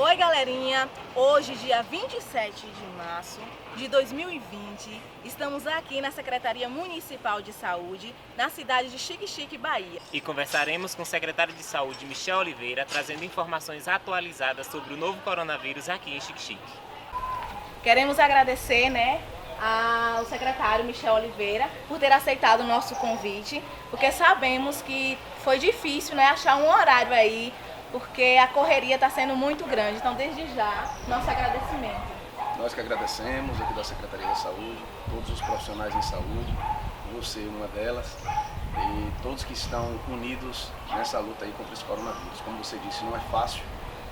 Oi galerinha, hoje dia 27 de março de 2020, estamos aqui na Secretaria Municipal de Saúde, na cidade de Xique-Xique, Bahia. E conversaremos com o secretário de Saúde, Michel Oliveira, trazendo informações atualizadas sobre o novo coronavírus aqui em Xique-Xique. Queremos agradecer, ao secretário Michel Oliveira por ter aceitado o nosso convite, porque sabemos que foi difícil, achar um horário aí, porque a correria está sendo muito grande. Então, desde já, nosso agradecimento. Nós que agradecemos aqui da Secretaria da Saúde, todos os profissionais em saúde, você uma delas, e todos que estão unidos nessa luta aí contra esse coronavírus. Como você disse, não é fácil,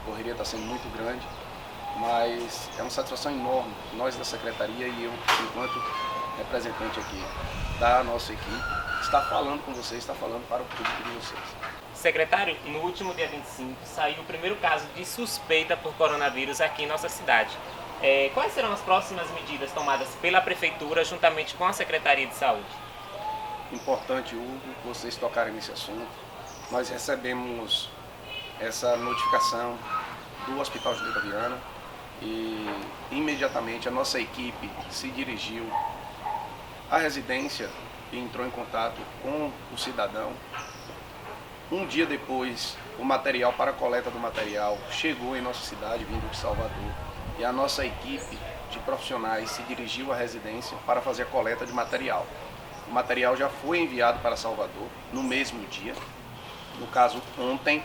a correria está sendo muito grande, mas é uma satisfação enorme, nós da Secretaria e eu, enquanto representante aqui da nossa equipe, estar falando com vocês, estar falando para o público de vocês. Secretário, no último dia 25 saiu o primeiro caso de suspeita por coronavírus aqui em nossa cidade. Quais serão as próximas medidas tomadas pela Prefeitura juntamente com a Secretaria de Saúde? Importante, Hugo, vocês tocarem nesse assunto. Nós recebemos essa notificação do Hospital Julieta Viana e imediatamente a nossa equipe se dirigiu à residência e entrou em contato com o cidadão. Um dia depois, o material para a coleta do material chegou em nossa cidade, vindo de Salvador, e a nossa equipe de profissionais se dirigiu à residência para fazer a coleta de material. O material já foi enviado para Salvador no mesmo dia, no caso ontem,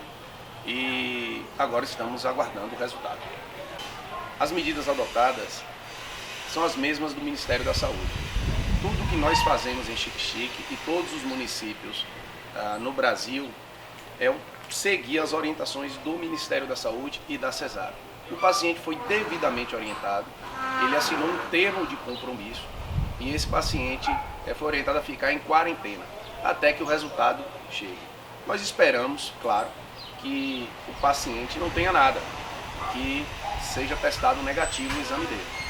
e agora estamos aguardando o resultado. As medidas adotadas são as mesmas do Ministério da Saúde. Tudo que nós fazemos em Xique-Xique e todos os municípios no Brasil é seguir as orientações do Ministério da Saúde e da CESAP. O paciente foi devidamente orientado, ele assinou um termo de compromisso e esse paciente foi orientado a ficar em quarentena até que o resultado chegue. Nós esperamos, claro, que o paciente não tenha nada, que seja testado negativo o exame dele.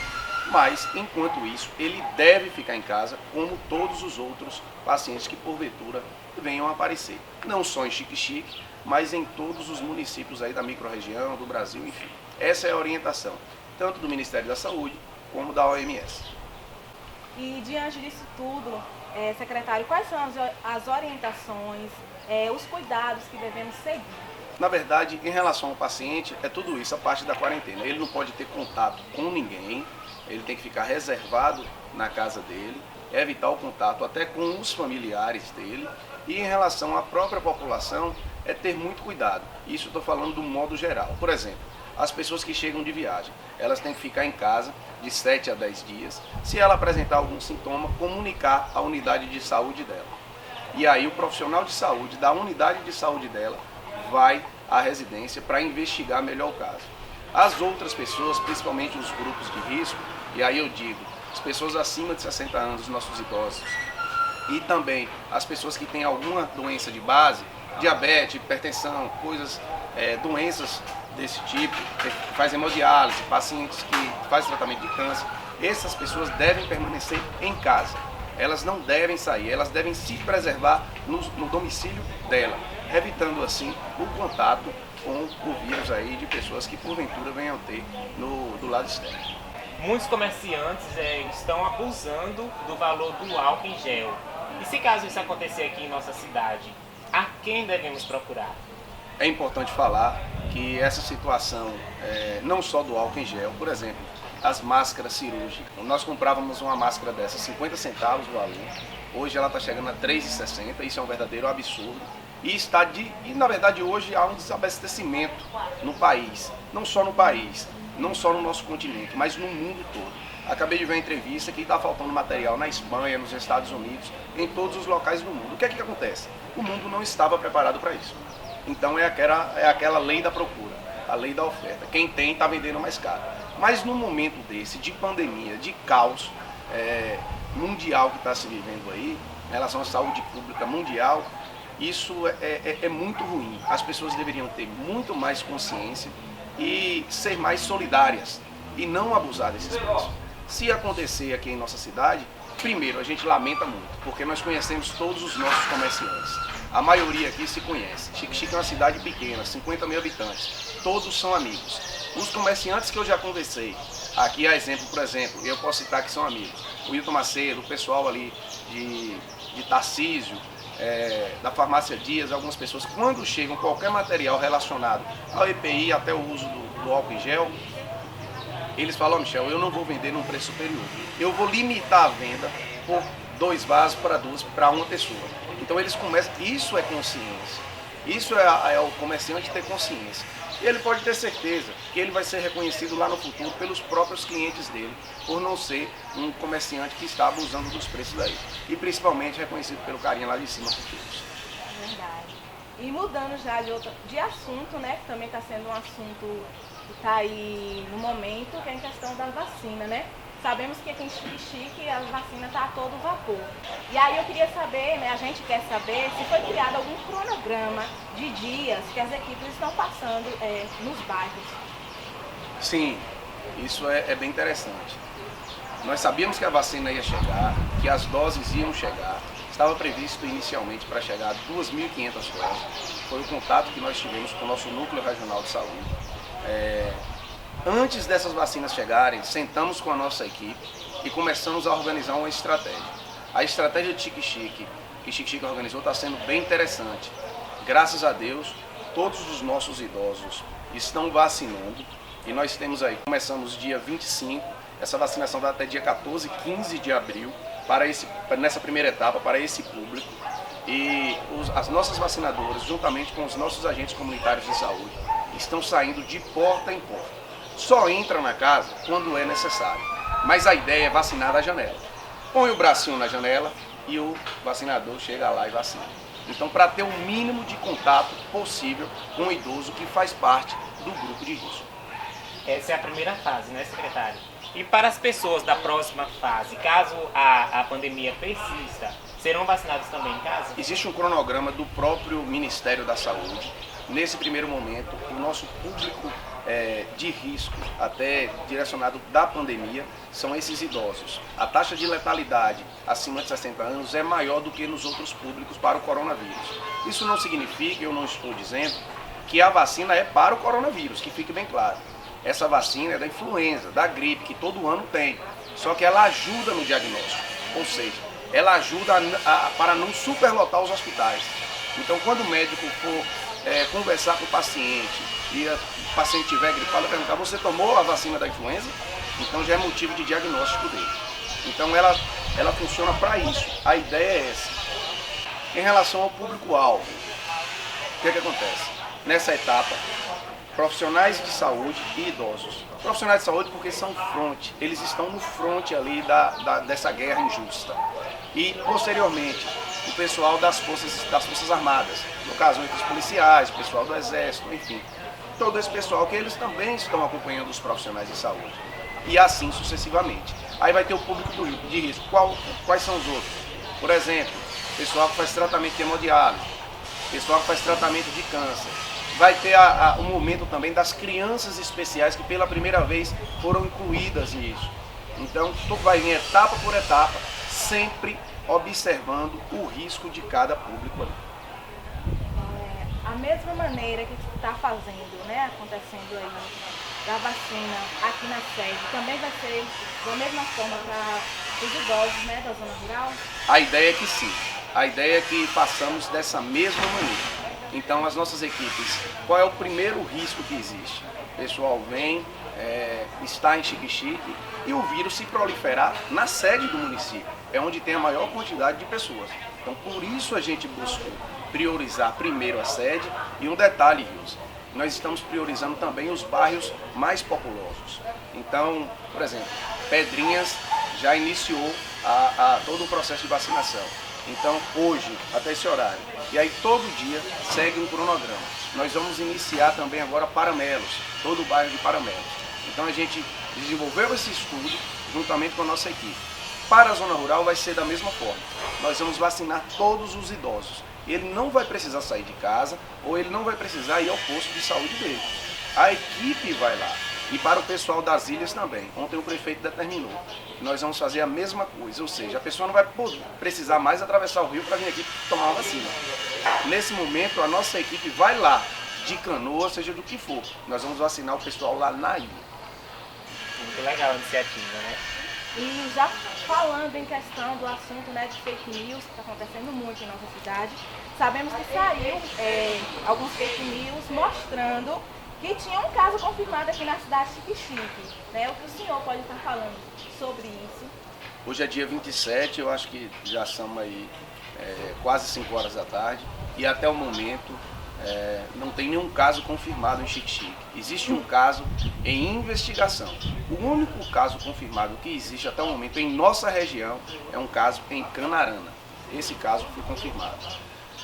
Mas, enquanto isso, ele deve ficar em casa como todos os outros pacientes que porventura venham a aparecer. Não só em Xique-Xique, mas em todos os municípios aí da microrregião, do Brasil, enfim. Essa é a orientação, tanto do Ministério da Saúde como da OMS. E diante disso tudo, secretário, quais são as orientações, os cuidados que devemos seguir? Na verdade, em relação ao paciente, é tudo isso, a parte da quarentena. Ele não pode ter contato com ninguém, ele tem que ficar reservado na casa dele, evitar o contato até com os familiares dele. E em relação à própria população, é ter muito cuidado. Isso eu estou falando do modo geral. Por exemplo, as pessoas que chegam de viagem, elas têm que ficar em casa de 7 a 10 dias. Se ela apresentar algum sintoma, comunicar à unidade de saúde dela. E aí o profissional de saúde da unidade de saúde dela vai à residência para investigar melhor o caso. As outras pessoas, principalmente os grupos de risco, e aí eu digo, as pessoas acima de 60 anos, os nossos idosos, e também as pessoas que têm alguma doença de base, diabetes, hipertensão, doenças desse tipo, que faz hemodiálise, pacientes que fazem tratamento de câncer, essas pessoas devem permanecer em casa. Elas não devem sair, elas devem se preservar no domicílio dela, evitando assim o contato com o vírus aí de pessoas que porventura venham ter do lado externo. Muitos comerciantes estão abusando do valor do álcool em gel. E se caso isso acontecer aqui em nossa cidade, a quem devemos procurar? É importante falar que essa situação, não só do álcool em gel, por exemplo, as máscaras cirúrgicas. Nós comprávamos uma máscara dessa, 50 centavos o valor. Hoje ela está chegando a R$ 3,60, isso é um verdadeiro absurdo. E na verdade hoje há um desabastecimento no país, não só no país, não só no nosso continente, mas no mundo todo. Acabei de ver uma entrevista que está faltando material na Espanha, nos Estados Unidos, em todos os locais do mundo. O que é que acontece? O mundo não estava preparado para isso. Então é aquela lei da procura, a lei da oferta. Quem tem está vendendo mais caro. Mas num momento desse, de pandemia, de caos mundial que está se vivendo aí, em relação à saúde pública mundial, isso é muito ruim. As pessoas deveriam ter muito mais consciência e ser mais solidárias e não abusar desses preços. Se acontecer aqui em nossa cidade, primeiro, a gente lamenta muito, porque nós conhecemos todos os nossos comerciantes. A maioria aqui se conhece. Xique-Xique é uma cidade pequena, 50 mil habitantes. Todos são amigos. Os comerciantes que eu já conversei, aqui a exemplo, por exemplo, eu posso citar que são amigos, o Wilton Macedo, o pessoal ali de Tarcísio, da farmácia Dias, algumas pessoas, quando chegam qualquer material relacionado ao EPI, até o uso do álcool em gel, eles falam: Michel, eu não vou vender num preço superior, eu vou limitar a venda por 2 vasos para uma pessoa. Então eles começam, isso é consciência, isso é o comerciante ter consciência. Ele pode ter certeza que ele vai ser reconhecido lá no futuro pelos próprios clientes dele, por não ser um comerciante que está abusando dos preços daí. E principalmente reconhecido pelo carinha lá de cima por todos. Verdade. E mudando já de assunto, né, que também está sendo um assunto que está aí no momento, que é a questão da vacina, né? Sabemos que aqui em Xique-Xique a vacina está a todo vapor. E aí eu queria saber, né, a gente quer saber se foi criado algum cronograma de dias que as equipes estão passando nos bairros. Sim, isso é bem interessante. Nós sabíamos que a vacina ia chegar, que as doses iam chegar. Estava previsto inicialmente para chegar a 2.500 doses. Foi o contato que nós tivemos com o nosso núcleo regional de saúde. Antes dessas vacinas chegarem, sentamos com a nossa equipe e começamos a organizar uma estratégia. A estratégia de Xique-Xique, que Xique-Xique organizou, está sendo bem interessante. Graças a Deus, todos os nossos idosos estão vacinando e nós temos aí, começamos dia 25, essa vacinação vai até dia 14, 15 de abril, nessa primeira etapa, para esse público. E as nossas vacinadoras, juntamente com os nossos agentes comunitários de saúde, estão saindo de porta em porta. Só entra na casa quando é necessário. Mas a ideia é vacinar da janela. Põe o bracinho na janela e o vacinador chega lá e vacina. Então, para ter o mínimo de contato possível com o idoso que faz parte do grupo de risco. Essa é a primeira fase, né, secretário? E para as pessoas da próxima fase, caso a pandemia persista, serão vacinados também em casa? Existe um cronograma do próprio Ministério da Saúde. Nesse primeiro momento, o nosso público de risco, até direcionado da pandemia, são esses idosos. A taxa de letalidade acima de 60 anos é maior do que nos outros públicos para o coronavírus. Isso não significa, eu não estou dizendo, que a vacina é para o coronavírus, que fique bem claro. Essa vacina é da influenza, da gripe, que todo ano tem. Só que ela ajuda no diagnóstico, ou seja, ela ajuda para não superlotar os hospitais. Então, quando o médico for conversar com o paciente e o paciente tiver gripado, perguntar: você tomou a vacina da influenza? Então já é motivo de diagnóstico dele. Então ela funciona para isso. A ideia é essa. Em relação ao público-alvo, o que acontece? Nessa etapa, profissionais de saúde e idosos. Profissionais de saúde porque são fronte, eles estão no fronte ali dessa guerra injusta. E posteriormente, o pessoal das forças armadas, no caso entre os policiais, o pessoal do exército, enfim, todo esse pessoal que eles também estão acompanhando os profissionais de saúde. E assim sucessivamente. Aí vai ter o público de risco. Quais são os outros? Por exemplo, pessoal que faz tratamento de hemodiálise, pessoal que faz tratamento de câncer. Vai ter o momento também das crianças especiais que pela primeira vez foram incluídas nisso. Então, vai em etapa por etapa, sempre observando o risco de cada público ali. A mesma maneira que está fazendo, né, acontecendo aí, da vacina aqui na sede, também vai ser da mesma forma para os idosos, né, da zona rural? A ideia é que sim. A ideia é que façamos dessa mesma maneira. Então, as nossas equipes, qual é o primeiro risco que existe? O pessoal vem, está em Xique-Xique e o vírus se proliferar na sede do município, é onde tem a maior quantidade de pessoas. Então, por isso a gente buscou priorizar primeiro a sede e um detalhe, Wilson, nós estamos priorizando também os bairros mais populosos. Então, por exemplo, Pedrinhas já iniciou todo o processo de vacinação. Então, hoje, até esse horário, e aí todo dia segue um cronograma. Nós vamos iniciar também agora Paramelos, todo o bairro de Paramelos. Então, a gente desenvolveu esse estudo juntamente com a nossa equipe. Para a zona rural vai ser da mesma forma. Nós vamos vacinar todos os idosos. Ele não vai precisar sair de casa ou ele não vai precisar ir ao posto de saúde dele. A equipe vai lá. E para o pessoal das ilhas também. Ontem o prefeito determinou que nós vamos fazer a mesma coisa. Ou seja, a pessoa não vai precisar mais atravessar o rio para vir aqui tomar uma vacina. Nesse momento, a nossa equipe vai lá de Canoa, seja do que for. Nós vamos vacinar o pessoal lá na ilha. Muito legal a iniciativa, né? E já falando em questão do assunto, né, de fake news, que está acontecendo muito em nossa cidade, sabemos que saiu alguns fake news mostrando que tinha um caso confirmado aqui na cidade de Xique-Xique, né? O que o senhor pode estar falando sobre isso? Hoje é dia 27, eu acho que já são aí quase 5 horas da tarde e até o momento não tem nenhum caso confirmado em Xique-Xique. Existe um caso em investigação. O único caso confirmado que existe até o momento em nossa região é um caso em Canarana. Esse caso foi confirmado.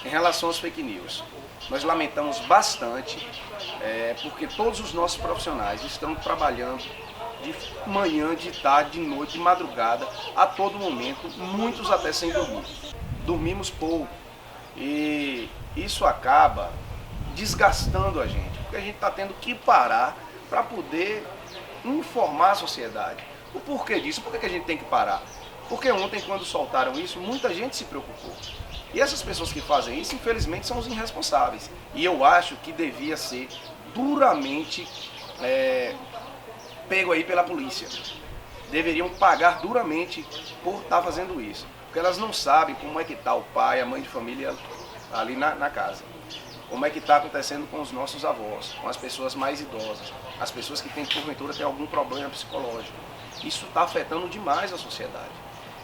Em relação às fake news, nós lamentamos bastante porque todos os nossos profissionais estão trabalhando de manhã, de tarde, de noite, de madrugada, a todo momento, muitos até sem dormir. Dormimos pouco e isso acaba desgastando a gente, porque a gente está tendo que parar para poder informar a sociedade. O porquê disso? Por que a gente tem que parar? Porque ontem, quando soltaram isso, muita gente se preocupou. E essas pessoas que fazem isso, infelizmente, são os irresponsáveis. E eu acho que devia ser duramente pego aí pela polícia. Deveriam pagar duramente por estar fazendo isso. Porque elas não sabem como é que está o pai, a mãe de família ali na casa. Como é que está acontecendo com os nossos avós, com as pessoas mais idosas, as pessoas que têm, porventura, tem algum problema psicológico. Isso está afetando demais a sociedade.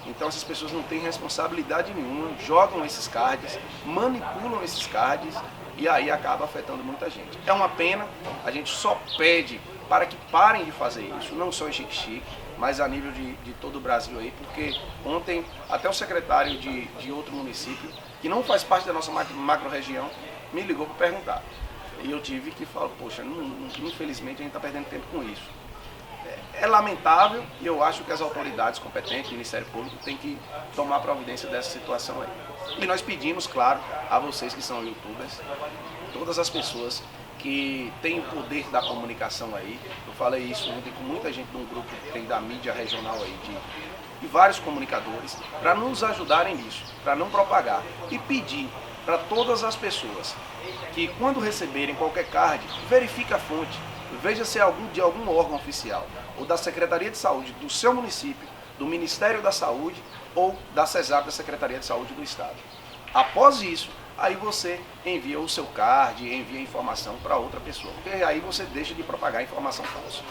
Então essas pessoas não têm responsabilidade nenhuma, jogam esses cards, manipulam esses cards e aí acaba afetando muita gente. É uma pena, a gente só pede para que parem de fazer isso, não só em Xique-Xique, mas a nível de todo o Brasil aí, porque ontem até o secretário de outro município, que não faz parte da nossa macro-região, me ligou para perguntar. E eu tive que falar, poxa, infelizmente a gente está perdendo tempo com isso. É lamentável e eu acho que as autoridades competentes, o Ministério Público, tem que tomar providência dessa situação aí. E nós pedimos, claro, a vocês que são youtubers, todas as pessoas que têm o poder da comunicação aí, eu falei isso ontem com muita gente num grupo que tem da mídia regional aí, de vários comunicadores, para nos ajudarem nisso, para não propagar. E pedir para todas as pessoas que quando receberem qualquer card, verifique a fonte, veja se é de algum órgão oficial, ou da Secretaria de Saúde do seu município, do Ministério da Saúde ou da CESAP, da Secretaria de Saúde do Estado. Após isso, aí você envia o seu card, envia a informação para outra pessoa, porque aí você deixa de propagar informação falsa.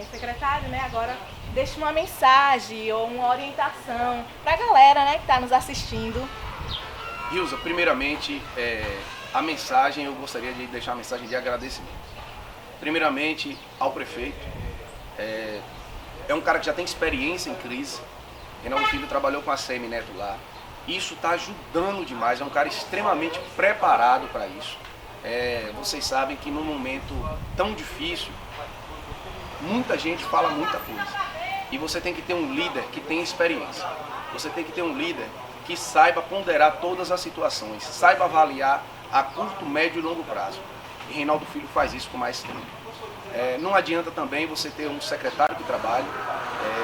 Secretário, né, agora deixa uma mensagem ou uma orientação para a galera, né, que está nos assistindo. Ilza, primeiramente, a mensagem, eu gostaria de deixar uma mensagem de agradecimento. Primeiramente, ao prefeito. É um cara que já tem experiência em crise. Reinaldo Filho trabalhou com a CM Neto lá. Isso está ajudando demais, é um cara extremamente preparado para isso. Vocês sabem que num momento tão difícil, muita gente fala muita coisa. E você tem que ter um líder que tenha experiência. Você tem que ter um líder que saiba ponderar todas as situações, saiba avaliar a curto, médio e longo prazo. E Reinaldo Filho faz isso com maestria. Não adianta também você ter um secretário que trabalhe,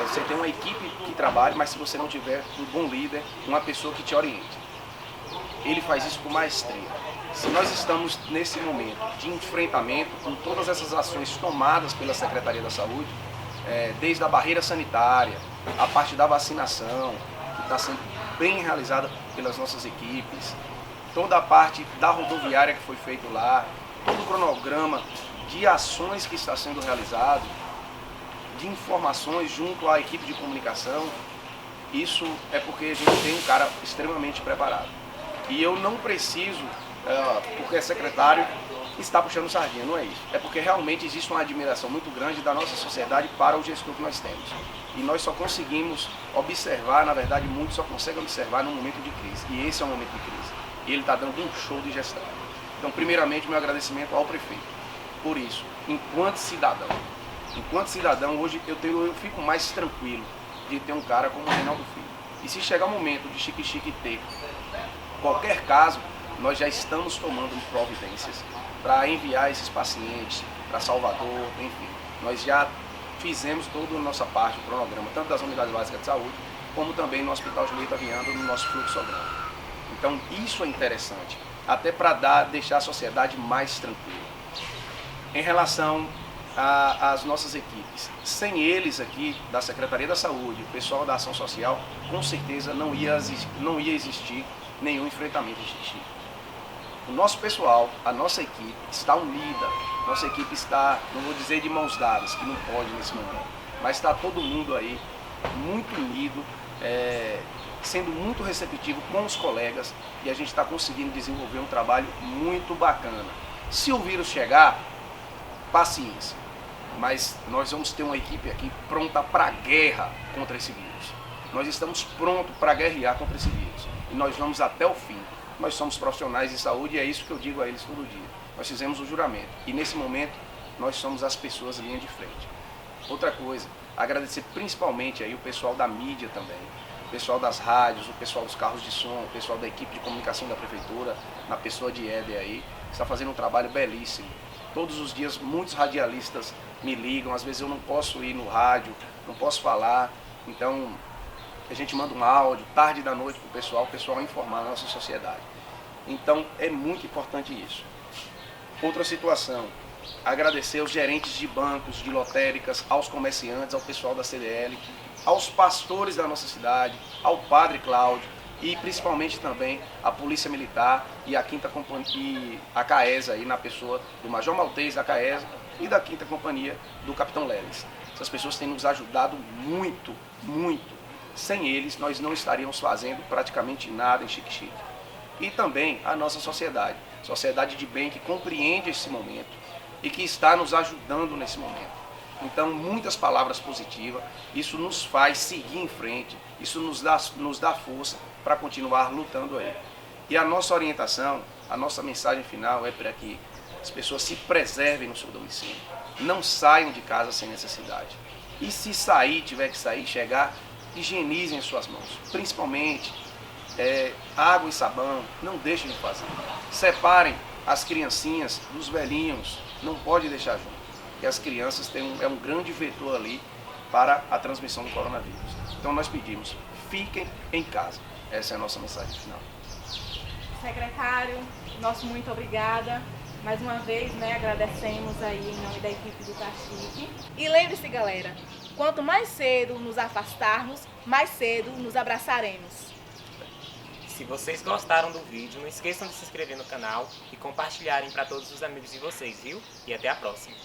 você ter uma equipe que trabalhe, mas se você não tiver um bom líder, uma pessoa que te oriente. Ele faz isso com maestria. Se nós estamos nesse momento de enfrentamento com todas essas ações tomadas pela Secretaria da Saúde, desde a barreira sanitária, a parte da vacinação, que está sendo bem realizada pelas nossas equipes, toda a parte da rodoviária que foi feito lá, todo o cronograma de ações que está sendo realizado, de informações junto à equipe de comunicação, isso é porque a gente tem um cara extremamente preparado. E eu não preciso, porque é secretário, está puxando sardinha, não é isso. É porque realmente existe uma admiração muito grande da nossa sociedade para o gestor que nós temos. E nós só conseguimos observar, na verdade, muitos só conseguem observar num momento de crise. E esse é um momento de crise. E ele está dando um show de gestão. Então, primeiramente, meu agradecimento ao prefeito. Por isso, enquanto cidadão, hoje eu fico mais tranquilo de ter um cara como o Reinaldo Filho. E se chegar o momento de Xique-Xique ter qualquer caso, nós já estamos tomando providências para enviar esses pacientes para Salvador, enfim. Nós já fizemos toda a nossa parte, o cronograma, tanto das unidades básicas de saúde, como também no Hospital Julieta Viana, no nosso fluxograma. Então, isso é interessante. até para deixar a sociedade mais tranquila. Em relação às nossas equipes, sem eles aqui, da Secretaria da Saúde, o pessoal da Ação Social, com certeza não ia existir nenhum enfrentamento de Chique. O nosso pessoal, a nossa equipe está unida, nossa equipe está, não vou dizer de mãos dadas, que não pode nesse momento, mas está todo mundo aí muito unido, sendo muito receptivo com os colegas, e a gente está conseguindo desenvolver um trabalho muito bacana. Se o vírus chegar, paciência, mas nós vamos ter uma equipe aqui pronta para a guerra contra esse vírus. Nós estamos prontos para guerrear contra esse vírus e nós vamos até o fim. Nós somos profissionais de saúde e é isso que eu digo a eles todo dia. Nós fizemos o juramento e nesse momento nós somos as pessoas linha de frente. Outra coisa, agradecer principalmente aí o pessoal da mídia também, o pessoal das rádios, o pessoal dos carros de som, o pessoal da equipe de comunicação da prefeitura, na pessoa de Éder aí, que está fazendo um trabalho belíssimo. Todos os dias muitos radialistas me ligam, às vezes eu não posso ir no rádio, não posso falar, então a gente manda um áudio, tarde da noite para o pessoal informar a nossa sociedade. Então é muito importante isso. Outra situação, agradecer aos gerentes de bancos, de lotéricas, aos comerciantes, ao pessoal da CDL, aos pastores da nossa cidade, ao padre Cláudio e principalmente também a Polícia Militar e a 5ª Companhia, e a CAESA aí na pessoa do Major Maltês da CAESA e da 5ª Companhia do Capitão Leles. Essas pessoas têm nos ajudado muito, muito. Sem eles nós não estaríamos fazendo praticamente nada em Xique-Xique. E também a nossa sociedade de bem que compreende esse momento e que está nos ajudando nesse momento. Então, muitas palavras positivas, isso nos faz seguir em frente, isso nos dá força para continuar lutando aí. E a nossa orientação, a nossa mensagem final é para que as pessoas se preservem no seu domicílio, não saiam de casa sem necessidade. E se sair, tiver que sair, chegar, higienizem as suas mãos, principalmente água e sabão, não deixem de fazer. Separem as criancinhas dos velhinhos, não pode deixar junto. E as crianças é um grande vetor ali para a transmissão do coronavírus. Então nós pedimos, fiquem em casa. Essa é a nossa mensagem final. Secretário, nosso muito obrigada. Mais uma vez, agradecemos aí em nome da equipe do Caxique. E lembre-se, galera, quanto mais cedo nos afastarmos, mais cedo nos abraçaremos. Se vocês gostaram do vídeo, não esqueçam de se inscrever no canal e compartilharem para todos os amigos de vocês, viu? E até a próxima!